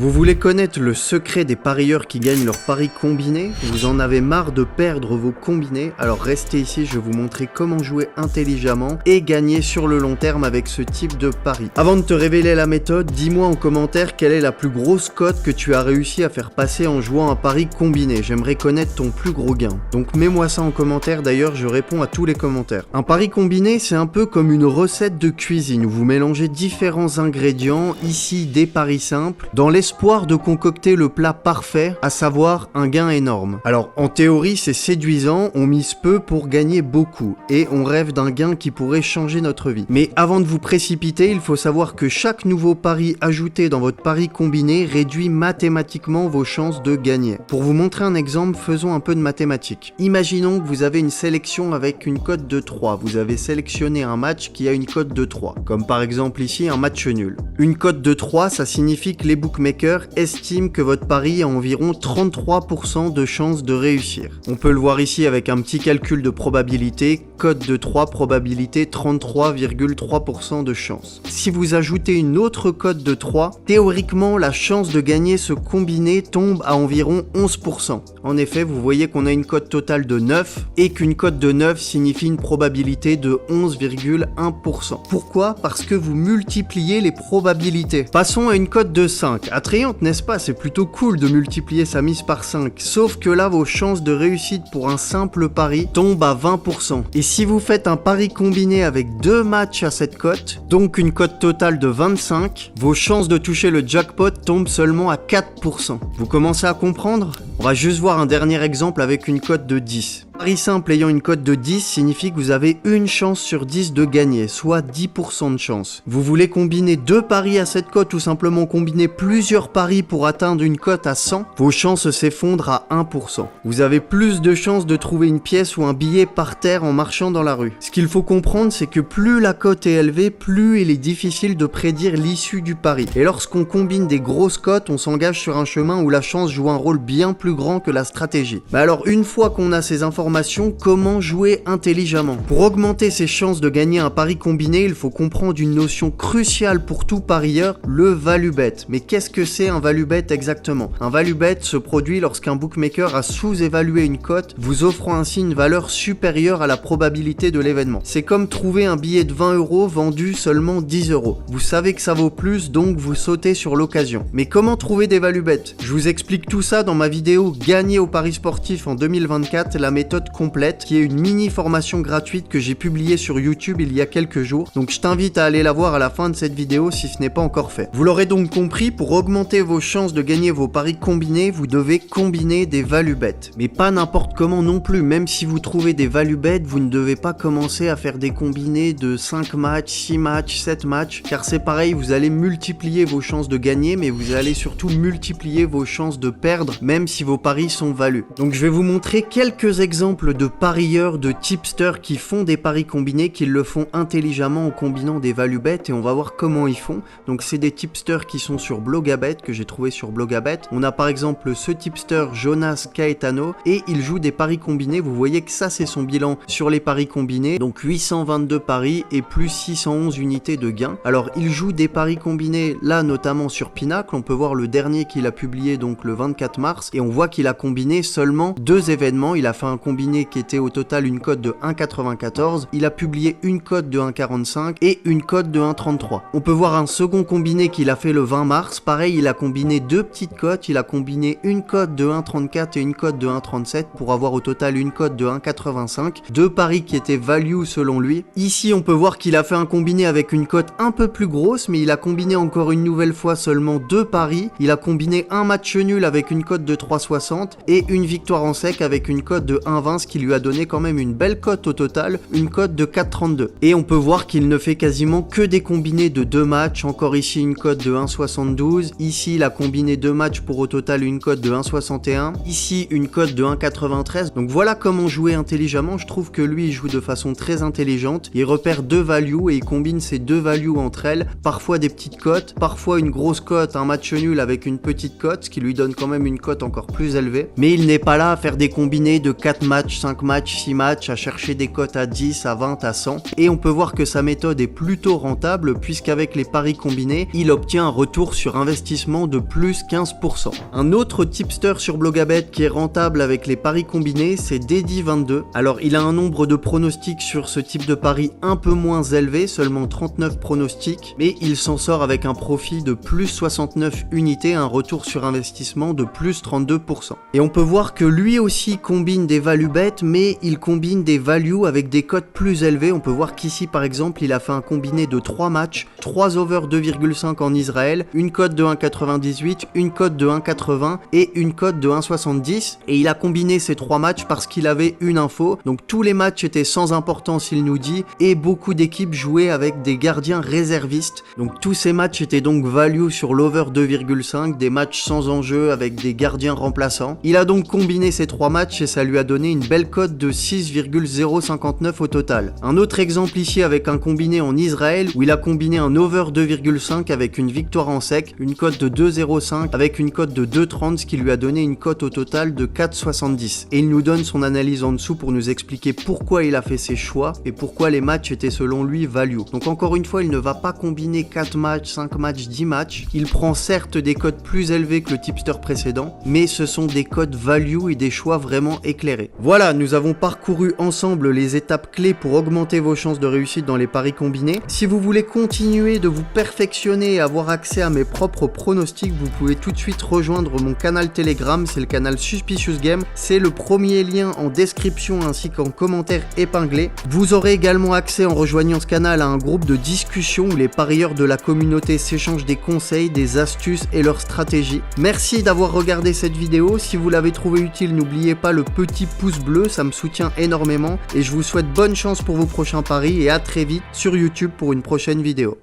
Vous voulez connaître le secret des parieurs qui gagnent leurs paris combinés? Vous en avez marre de perdre vos combinés? Alors restez ici, je vais vous montrer comment jouer intelligemment et gagner sur le long terme avec ce type de pari. Avant de te révéler la méthode, dis-moi en commentaire quelle est la plus grosse cote que tu as réussi à faire passer en jouant un pari combiné. J'aimerais connaître ton plus gros gain. Donc mets-moi ça en commentaire, d'ailleurs je réponds à tous les commentaires. Un pari combiné, c'est un peu comme une recette de cuisine où vous mélangez différents ingrédients, ici des paris simples, dans l'espoir de concocter le plat parfait, à savoir un gain énorme. Alors en théorie c'est séduisant, on mise peu pour gagner beaucoup et on rêve d'un gain qui pourrait changer notre vie. Mais avant de vous précipiter, il faut savoir que chaque nouveau pari ajouté dans votre pari combiné réduit mathématiquement vos chances de gagner. Pour vous montrer un exemple, faisons un peu de mathématiques. Imaginons que vous avez une sélection avec une cote de 3. Vous avez sélectionné un match qui a une cote de 3, comme par exemple ici un match nul. Une cote de 3, ça signifie que les bookmakers estiment que votre pari a environ 33% de chances de réussir. On peut le voir ici avec un petit calcul de probabilité, cote de 3, probabilité 33,3% de chance. Si vous ajoutez une autre cote de 3, théoriquement la chance de gagner ce combiné tombe à environ 11%. En effet, vous voyez qu'on a une cote totale de 9 et qu'une cote de 9 signifie une probabilité de 11,1%. Pourquoi? Parce que vous multipliez les probabilités. Passons à une cote de 5. Attrayante, n'est-ce pas? C'est plutôt cool de multiplier sa mise par 5. Sauf que là, vos chances de réussite pour un simple pari tombent à 20%. Et si vous faites un pari combiné avec 2 matchs à cette cote, donc une cote totale de 25, vos chances de toucher le jackpot tombent seulement à 4%. Vous commencez à comprendre? On va juste voir un dernier exemple avec une cote de 10. Pari simple ayant une cote de 10 signifie que vous avez une chance sur 10 de gagner, soit 10% de chance. Vous voulez combiner 2 paris à cette cote ou simplement combiner plusieurs paris pour atteindre une cote à 100, vos chances s'effondrent à 1%. Vous avez plus de chances de trouver une pièce ou un billet par terre en marchant dans la rue. Ce qu'il faut comprendre, c'est que plus la cote est élevée, plus il est difficile de prédire l'issue du pari. Et lorsqu'on combine des grosses cotes, on s'engage sur un chemin où la chance joue un rôle bien plus grand que la stratégie. Mais alors une fois qu'on a ces informations, comment jouer intelligemment? Pour augmenter ses chances de gagner un pari combiné, il faut comprendre une notion cruciale pour tout parieur, le value bet. Mais qu'est-ce que c'est un value bet exactement? Un value bet se produit lorsqu'un bookmaker a sous-évalué une cote, vous offrant ainsi une valeur supérieure à la probabilité de l'événement. C'est comme trouver un billet de 20 € vendu seulement 10 €. Vous savez que ça vaut plus, donc vous sautez sur l'occasion. Mais comment trouver des value bets? Je vous explique tout ça dans ma vidéo Gagner au pari sportif en 2024, la méthode complète, qui est une mini formation gratuite que j'ai publiée sur YouTube il y a quelques jours. Donc je t'invite à aller la voir à la fin de cette vidéo si ce n'est pas encore fait. Vous l'aurez donc compris, pour augmenter vos chances de gagner vos paris combinés, vous devez combiner des value bets. Mais pas n'importe comment non plus, même si vous trouvez des value bets, vous ne devez pas commencer à faire des combinés de 5 matchs, 6 matchs, 7 matchs, car c'est pareil, vous allez multiplier vos chances de gagner, mais vous allez surtout multiplier vos chances de perdre, même si vos paris sont valus. Donc je vais vous montrer quelques exemples de parieurs, de tipsters qui font des paris combinés, qui le font intelligemment en combinant des value bets, et on va voir comment ils font. Donc c'est des tipsters qui sont sur Blogabet, que j'ai trouvé sur Blogabet. On a par exemple ce tipster Jonas Caetano et il joue des paris combinés. Vous voyez que ça c'est son bilan sur les paris combinés, donc 822 paris et plus 611 unités de gain. Alors il joue des paris combinés là notamment sur Pinacle, on peut voir le dernier qu'il a publié donc le 24 mars et on voit qu'il a combiné seulement 2 événements. Il a fait un combiné qui était au total une cote de 1,94, il a publié une cote de 1,45 et une cote de 1,33. On peut voir un second combiné qu'il a fait le 20 mars, pareil il a combiné 2 petites cotes, il a combiné une cote de 1,34 et une cote de 1,37 pour avoir au total une cote de 1,85, 2 paris qui étaient value selon lui. Ici on peut voir qu'il a fait un combiné avec une cote un peu plus grosse, mais il a combiné encore une nouvelle fois seulement 2 paris, il a combiné un match nul avec une cote de 3,60 et une victoire en sec avec une cote de 1,20, ce qui lui a donné quand même une belle cote au total, une cote de 4,32. Et on peut voir qu'il ne fait quasiment que des combinés de 2 matchs, encore ici une cote de 1,72, ici il a combiné 2 matchs pour au total une cote de 1,61, ici une cote de 1,93. Donc voilà comment jouer intelligemment. Je trouve que lui il joue de façon très intelligente, il repère 2 values et il combine ces 2 values entre elles, parfois des petites cotes, parfois une grosse cote, un match nul avec une petite cote, ce qui lui donne quand même une cote encore plus élevée. Mais il n'est pas là à faire des combinés de 4 matchs, 5 matchs, 6 matchs, à chercher des cotes à 10, à 20, à 100. Et on peut voir que sa méthode est plutôt rentable puisqu'avec les paris combinés, il obtient un retour sur investissement de plus 15%. Un autre tipster sur Blogabet qui est rentable avec les paris combinés, c'est Dedi22. Alors il a un nombre de pronostics sur ce type de pari un peu moins élevé, seulement 39 pronostics, mais il s'en sort avec un profit de plus 69 unités, un retour sur investissement de plus 32%. Et on peut voir que lui aussi combine des value bets, mais il combine des values avec des cotes plus élevées. On peut voir qu'ici par exemple, il a fait un combiné de 3 matchs, 3 over 2,5 en Israël, une cote de 1,98, une cote de 1,80 et une cote de 1,70. Et il a combiné ces 3 matchs parce qu'il avait une info. Donc tous les matchs étaient sans importance, il nous dit, et beaucoup d'équipes jouaient avec des gardiens réservistes. Donc tous ces matchs étaient donc value sur l'over 2,5, des matchs sans enjeu avec des gardiens remplaçants. Il a donc combiné ces 3 matchs et ça lui a donné une belle cote de 6,059 au total. Un autre exemple ici avec un combiné en Israël où il a combiné un over 2,5 avec une victoire en sec, une cote de 2,05 avec une cote de 2,30, ce qui lui a donné une cote au total de 4,70. Et il nous donne son analyse en dessous pour nous expliquer pourquoi il a fait ses choix et pourquoi les matchs étaient selon lui value. Donc encore une fois, il ne va pas combiner 4 matchs, 5 matchs, 10 matchs. Il prend certes des cotes plus élevées que le tipster précédent, mais ce sont des cotes value et des choix vraiment éclairés. Voilà, nous avons parcouru ensemble les étapes clés pour augmenter vos chances de réussite dans les paris combinés. Si vous voulez continuer de vous perfectionner et avoir accès à mes propres pronostics, vous pouvez tout de suite rejoindre mon canal Telegram, c'est le canal Suspicious Game. C'est le premier lien en description ainsi qu'en commentaire épinglé. Vous aurez également accès en rejoignant ce canal à un groupe de discussion où les parieurs de la communauté s'échangent des conseils, des astuces et leurs stratégies. Merci d'avoir regardé cette vidéo. Si vous l'avez trouvé utile, n'oubliez pas le petit pouce bleu, ça me soutient énormément et je vous souhaite bonne chance pour vos prochains paris et à très vite sur YouTube pour une prochaine vidéo.